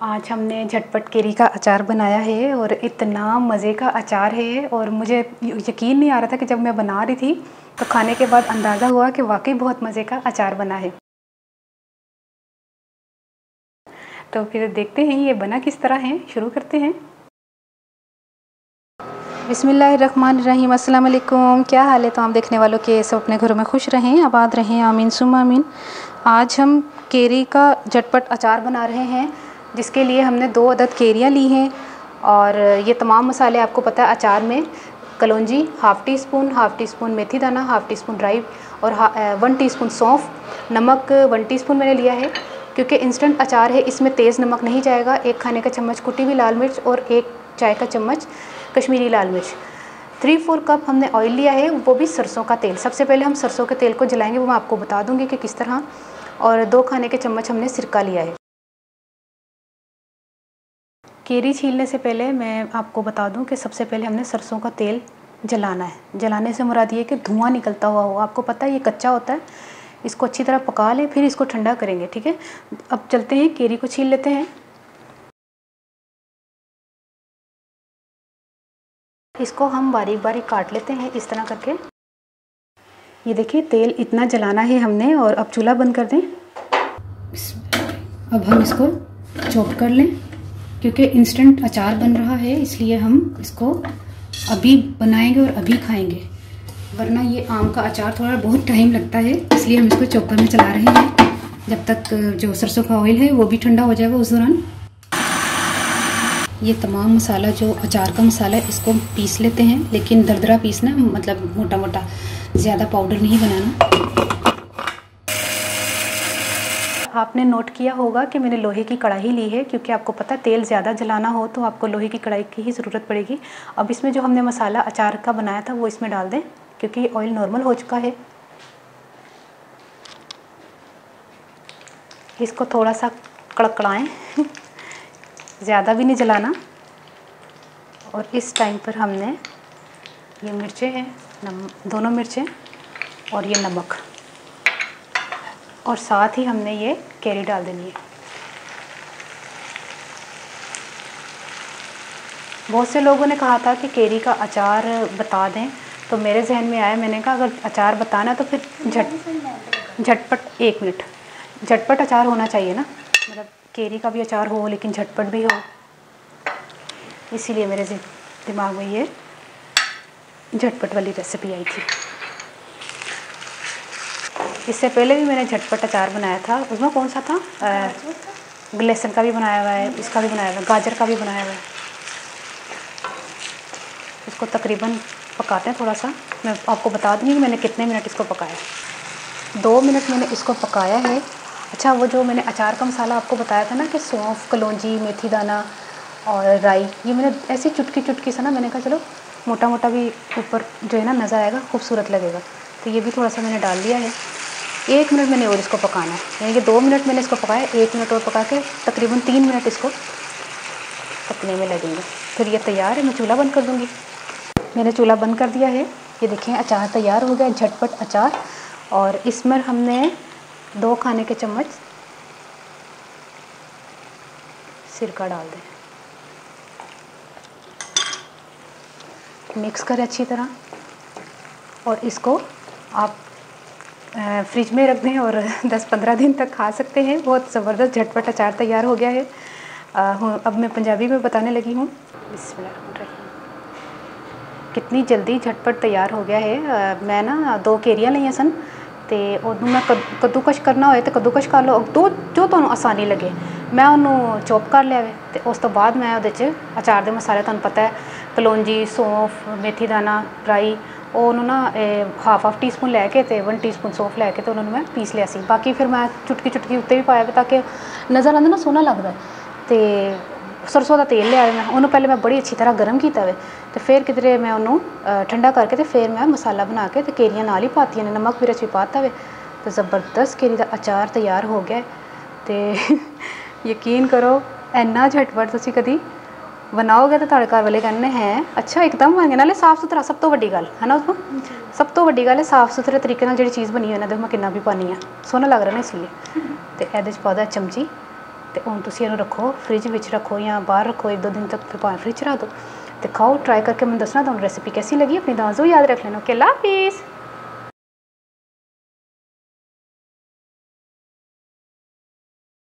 आज हमने झटपट केरी का अचार बनाया है और इतना मज़े का अचार है और मुझे यकीन नहीं आ रहा था कि जब मैं बना रही थी तो खाने के बाद अंदाज़ा हुआ कि वाकई बहुत मज़े का अचार बना है। तो फिर देखते हैं ये बना किस तरह है, शुरू करते हैं। बिस्मिल्लाहिर्रहमानिर्रहीम, अस्सलाम वालेकुम। क्या हाल है? तो हम देखने वालों के सब अपने घरों में खुश रहें, आबाद रहें, आमीन सुम्मा आमीन। आज हम केरी का झटपट अचार बना रहे हैं, जिसके लिए हमने 2 अदद केरियाँ ली हैं और ये तमाम मसाले आपको पता है अचार में कलौंजी हाफ़ टी स्पून मेथी दाना, हाफ़ टी स्पून राई और 1 टीस्पून सौंफ, नमक 1 टीस्पून मैंने लिया है क्योंकि इंस्टेंट अचार है, इसमें तेज़ नमक नहीं जाएगा। 1 खाने का चम्मच कुटी हुई लाल मिर्च और 1 चाय का चम्मच कश्मीरी लाल मिर्च। 3-4 कप हमने ऑयल लिया है, वो भी सरसों का तेल। सबसे पहले हम सरसों के तेल को जलाएंगे, वो मैं आपको बता दूंगी कि किस तरह। और 2 खाने के चम्मच हमने सिरका लिया है। केरी छीलने से पहले मैं आपको बता दूं कि सबसे पहले हमने सरसों का तेल जलाना है। जलाने से मुराद ये कि धुआं निकलता हुआ हो। आपको पता है ये कच्चा होता है, इसको अच्छी तरह पका लें, फिर इसको ठंडा करेंगे, ठीक है। अब चलते हैं, केरी को छील लेते हैं। इसको हम बारीक बारीक काट लेते हैं इस तरह करके। ये देखिए तेल इतना जलाना है हमने और अब चूल्हा बंद कर दें। अब हम इसको चॉप कर लें, क्योंकि इंस्टेंट अचार बन रहा है इसलिए हम इसको अभी बनाएंगे और अभी खाएंगे, वरना ये आम का अचार थोड़ा बहुत टाइम लगता है, इसलिए हम इसको चॉपर में चला रहे हैं जब तक जो सरसों का ऑयल है वो भी ठंडा हो जाएगा। उस दौरान ये तमाम मसाला जो अचार का मसाला है इसको पीस लेते हैं, लेकिन दरदरा पीसना, मतलब मोटा मोटा, ज़्यादा पाउडर नहीं बनाना। आपने नोट किया होगा कि मैंने लोहे की कढ़ाई ली है, क्योंकि आपको पता है तेल ज़्यादा जलाना हो तो आपको लोहे की कढ़ाई की ही ज़रूरत पड़ेगी। अब इसमें जो हमने मसाला अचार का बनाया था वो इसमें डाल दें, क्योंकि ऑयल नॉर्मल हो चुका है। इसको थोड़ा सा कड़कड़ाएँ ज़्यादा भी नहीं जलाना। और इस टाइम पर हमने ये मिर्चें हैं, दोनों मिर्चें और ये नमक, और साथ ही हमने ये केरी डाल देनी है। बहुत से लोगों ने कहा था कि केरी का अचार बता दें, तो मेरे जहन में आया, मैंने कहा अगर अचार बताना तो फिर झटपट 1 मिनट झटपट अचार होना चाहिए ना, मतलब केरी का भी अचार हो लेकिन झटपट भी हो, इसीलिए मेरे दिमाग में ये झटपट वाली रेसिपी आई थी। इससे पहले भी मैंने झटपट अचार बनाया था, उसमें कौन सा था, लहसुन का भी बनाया हुआ है, इसका भी बनाया हुआ है, गाजर का भी बनाया हुआ है। इसको तकरीबन पकाते हैं थोड़ा सा। मैं आपको बता दूँगी कि मैंने कितने मिनट इसको पकाया। 2 मिनट मैंने इसको पकाया है। अच्छा, वो जो मैंने अचार का मसाला आपको बताया था ना कि सौंफ, कलौंजी, मेथी दाना और राई, ये मैंने ऐसी चुटकी चुटकी सा ना, मैंने कहा चलो मोटा मोटा भी ऊपर जो है ना नज़र आएगा, खूबसूरत लगेगा, तो ये भी थोड़ा सा मैंने डाल दिया है। 1 मिनट मैंने और इसको पकाना है, यानी कि 2 मिनट मैंने इसको पकाया, 1 मिनट और पका के तकरीबन 3 मिनट इसको पकने में लगेंगे। फिर ये तैयार है, मैं चूल्हा बंद कर दूँगी। मैंने चूल्हा बंद कर दिया है। ये देखें अचार तैयार हो गया, झटपट अचार। और इसमें हमने 2 खाने के चम्मच सिरका डाल दें, मिक्स करें अच्छी तरह, और इसको आप फ्रिज में रख दें और 10-15 दिन तक खा सकते हैं। बहुत ज़बरदस्त झटपट अचार तैयार हो गया है। अब मैं पंजाबी में बताने लगी हूँ। कितनी जल्दी झटपट तैयार हो गया है। मैं ना 2 केरियाँ लईਆਂ सन ते उन्होंने मैं कद्दूकश करना होए तो कद्दूकश कर लो, तो जो तुहानूं आसानी लगे। मैं उन्होंने चॉप कर लिया है, तो उस तो बाद मैं उहदे च अचार दे मसाले, तुहानूं पता है कलौंजी, सौंफ, मेथी दाना, राई, उन्होंने ना हाफ टी स्पून लैके तो 1 टीस्पून सौंफ लैके तो उन्होंने मैं पीस लिया सी। बाकी फिर मैं चुटकी चुटकी उत्ते भी पाया ताकि नज़र आंदा ना सोहना लगदा है। तो सरसों का तेल लिया मैं, उन्होंने पहले मैं बड़ी अच्छी तरह गर्म किया है, तो फिर किधरे मैं उन्होंने ठंडा करके तो फिर मैं मसाला बना के तो केरियाँ नाल ही पातियां ने, नमक भी रच पाता है। तो ज़बरदस्त केरी का अचार तैयार हो गया। तो यकीन करो इन्ना झटपट तुसीं कदी बनाओगे तो तुहाडे घर वाले कहने हैं अच्छा एकदम बन गया, नाले साफ सुथरा, सब तो वड्डी गल है ना। उसको सब तो वड्डी गल है साफ सुथरे तरीके नाल जिहड़ी चीज़ बनी है ना, देखो मैं कितना भी पानी है, सोहना लग रहा ना, इसलिए। तो इहदे च पादा चमची तो हुण तुसीं इहनूं रखो फ्रिज विच रखो या बाहर रखो 1-2 दिन तक, फिर भावें फ्रिज च रख दो तो खाओ। ट्राई करके मैं दसना तुहानूं रेसिपी कैसी लगी। अपनी दुआओं याद रख लेना। ओके, अल्लाह हाफिज़।